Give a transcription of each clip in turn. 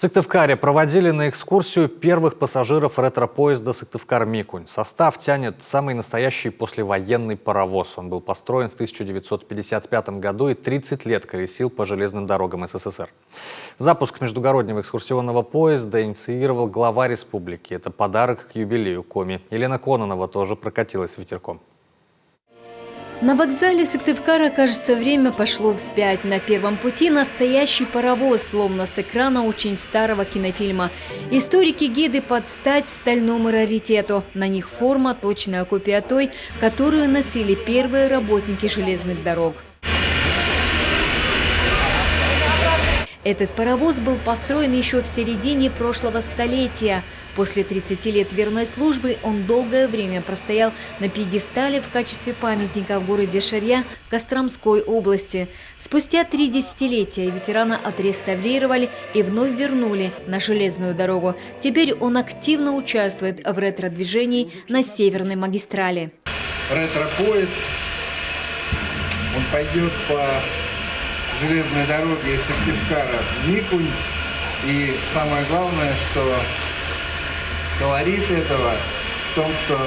Сыктывкаре проводили на экскурсию первых пассажиров ретро-поезда «Сыктывкар-Микунь». Состав тянет самый настоящий послевоенный паровоз. Он был построен в 1955 году и 30 лет колесил по железным дорогам СССР. Запуск междугороднего экскурсионного поезда инициировал глава республики. Это подарок к юбилею Коми. Елена Кононова тоже прокатилась ветерком. На вокзале Сыктывкара, кажется, время пошло вспять. На первом пути настоящий паровоз, словно с экрана очень старого кинофильма. Историки-гиды под стать стальному раритету. На них форма, точная копия той, которую носили первые работники железных дорог. Этот паровоз был построен еще в середине прошлого столетия. После 30 лет верной службы он долгое время простоял на пьедестале в качестве памятника в городе Шарья Костромской области. Спустя 3 десятилетия ветерана отреставрировали и вновь вернули на железную дорогу. Теперь он активно участвует в ретро-движении на Северной магистрали. Ретро-поезд, он пойдет по железной дороге из Сыктывкара в Микунь. И самое главное, что колорит этого в том, что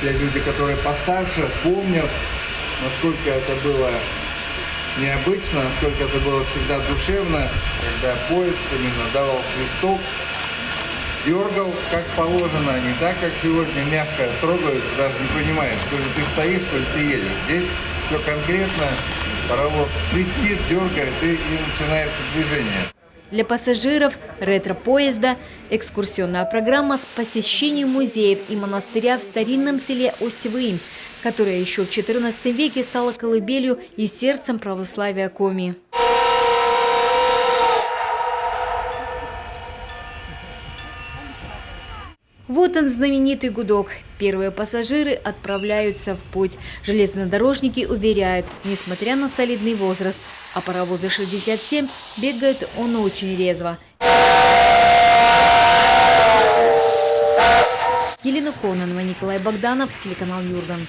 те люди, которые постарше, помнят, насколько это было необычно, насколько это было всегда душевно, когда поезд именно давал свисток, дергал как положено, а не так, как сегодня мягко трогаются, даже не понимаешь, то ли ты стоишь, то ли ты едешь. Здесь все конкретно, паровоз свистит, дергает и начинается движение. Для пассажиров ретро-поезда экскурсионная программа с посещением музеев и монастыря в старинном селе Усть-Выемь, которое еще в XIV веке стало колыбелью и сердцем православия Коми. Вот он, знаменитый гудок. Первые пассажиры отправляются в путь. Железнодорожники уверяют, несмотря на солидный возраст, а паровозы 67 бегает он очень резво. Елена Кононова, Николай Богданов, телеканал Юрган.